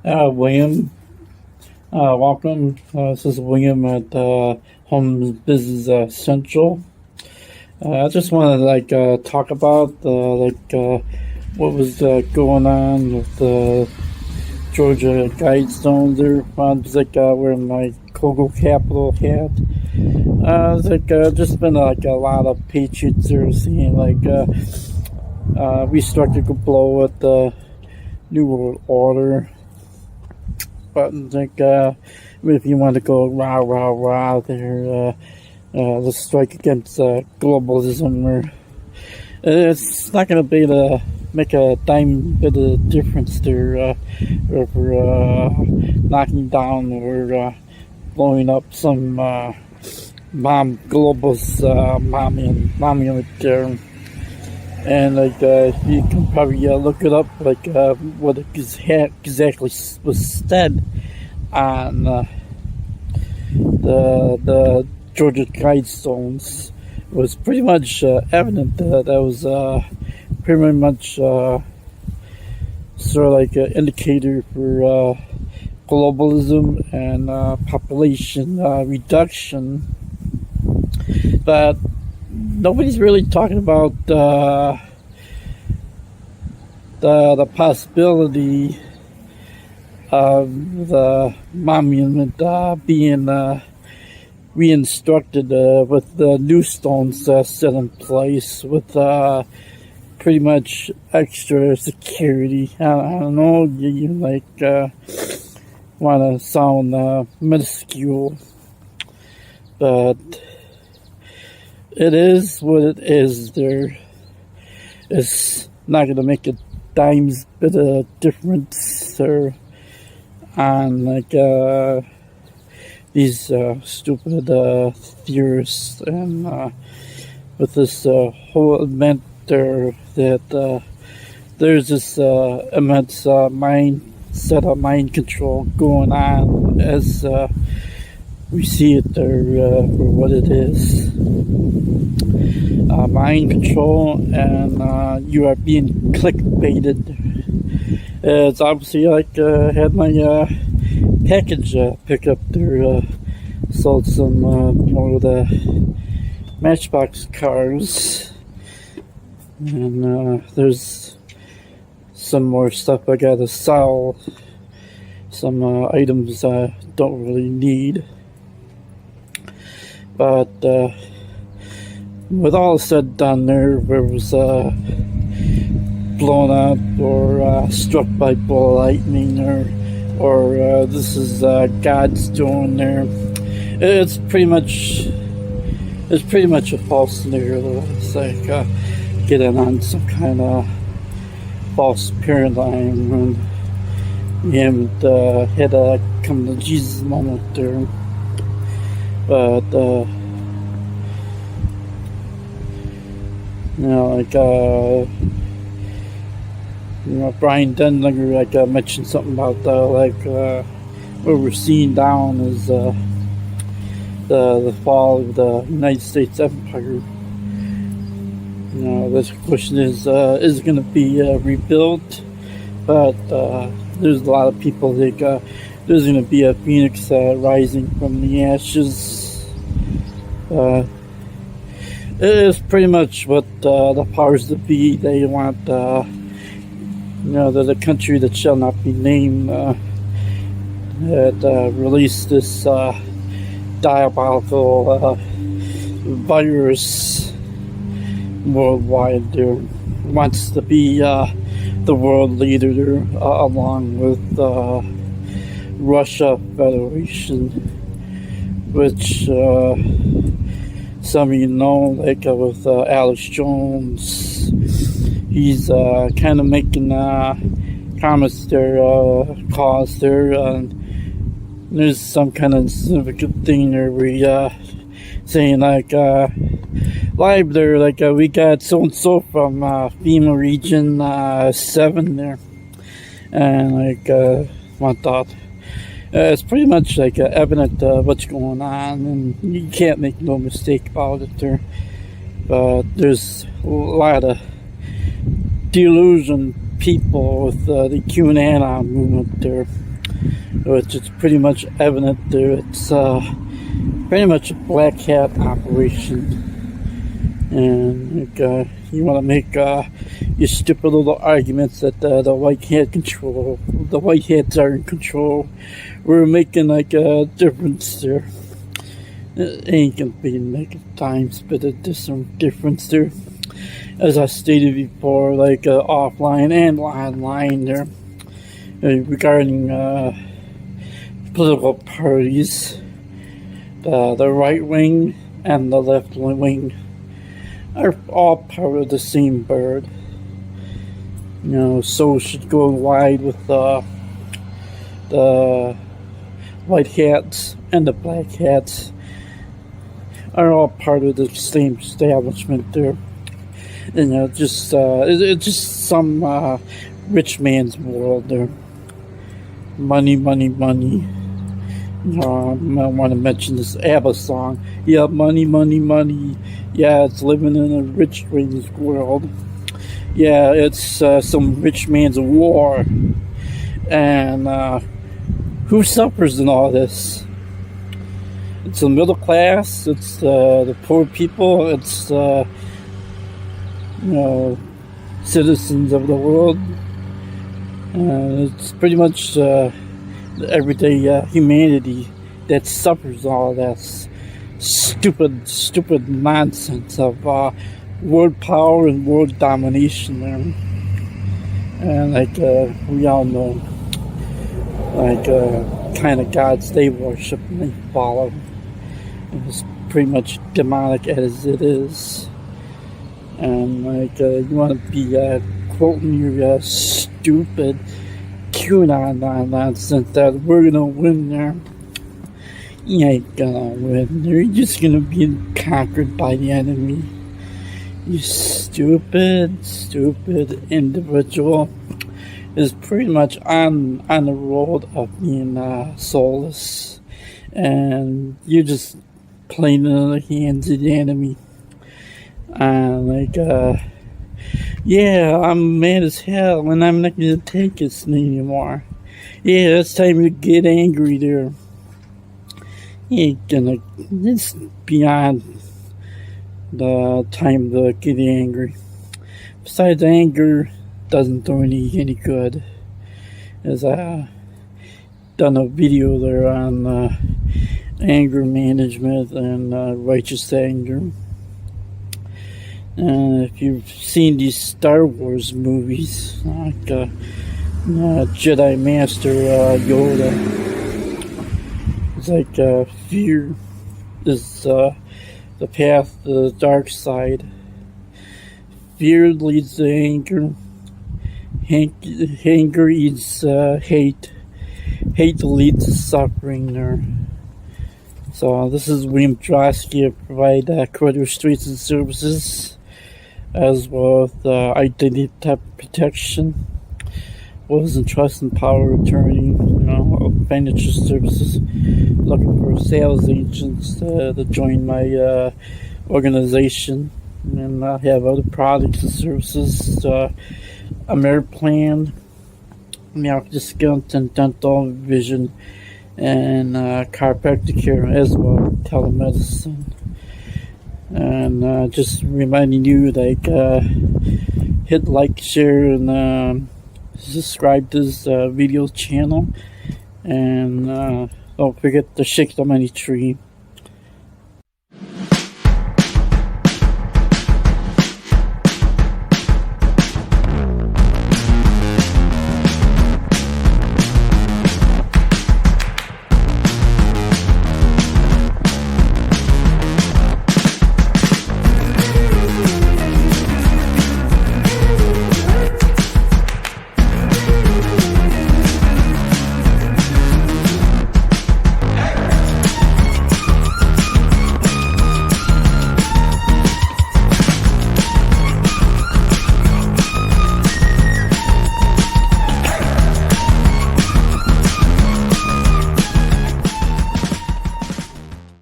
William, welcome. This is William at Home Business Central. I just want to talk about what was going on with the Georgia Guidestones there. I'm just wearing my Cocoa Capital hat. Just been a lot of patriots there saying we started to blow at the New World Order. But if you want to go rah rah rah there, let's strike against globalism, or it's not going to be to make a dime bit of difference there if we're knocking down or blowing up some globalist monument there. And you can probably look it up, what exactly was said on the Georgia Guidestones. It was pretty much evident that was pretty much sort of like an indicator for globalism and population reduction, but nobody's really talking about the possibility of the monument being re-instructed with the new stones set in place with pretty much extra security. I don't know, you want to sound minuscule, but it is what it is there. It's not going to make a dime's bit of difference or on these stupid theorists, and with this whole event there that there's this immense mind control going on as we see it there for what it is. Mind control, and you are being clickbaited. It's obviously had my package pick up there, sold some more of the Matchbox cars, and there's some more stuff I gotta sell, some items I don't really need. But with all said done, there was blown up or struck by ball lightning, or this is God's doing there. It's pretty much a false narrative. It's like getting on some kind of false paradigm, and we haven't had a come to Jesus moment there. But Brian Denlinger mentioned something about what we're seeing down is the fall of the United States Empire. The question is it going to be rebuilt? But there's a lot of people think there's going to be a phoenix rising from the ashes. It is pretty much what the powers that be, they want. The country that shall not be named that released this diabolical virus worldwide. There wants to be the world leader there, along with Russia Federation, which some of you know, with Alex Jones, he's kind of making comments there, cause there, and there's some kind of significant thing there where he saying live there, we got so and so from FEMA region 7 there, and one thought. It's pretty much evident what's going on, and you can't make no mistake about it there. But there's a lot of Delusion people with the QAnon movement there. which is pretty much evident there. It's pretty much a black hat operation. And you want to make your stupid little arguments that the white hats are in control. We're making like a difference there. It ain't gonna be like a times, but there's some difference there. As I stated before, like offline and online there, regarding political parties, the right wing and the left wing are all part of the same bird. So should go wide with the white hats and the black hats are all part of the same establishment there. It's just some rich man's world there. Money, money, money. I want to mention this ABBA song. Yeah, money, money, money. Yeah, it's living in a rich man's world. Yeah, it's some rich man's war. And who suffers in all this? It's the middle class. It's the poor people. It's citizens of the world. It's pretty much the everyday humanity that suffers all that stupid nonsense of world power and world domination there. And we all know, kind of gods they worship and they follow. It's pretty much demonic as it is. And you want to be quoting your stupid QAnon nonsense that we're gonna win there. You ain't gonna win there. You're just gonna be conquered by the enemy. You stupid individual is pretty much on the road of being soulless, and you're just playing in the hands of the enemy. Yeah, I'm mad as hell and I'm not gonna take this anymore. Yeah, it's time to get angry there. It's beyond the time to get angry. Besides, anger doesn't do any good. As I done a video there on anger management and righteous anger. If you've seen these Star Wars movies, like Jedi Master Yoda, it's like fear is the path to the dark side. Fear leads to anger. Anger eats hate. Hate leads to suffering there. So this is William Drosky. I provide credit streets and services, as well as identity theft protection, wills and trust and power of attorney, financial services. Looking for sales agents to join my organization, and I have other products and services. Ameriplan, discount and dental, vision, and chiropractic care, as well as telemedicine. And just reminding you, hit like, share, and subscribe to this video channel. And don't forget to shake the money tree.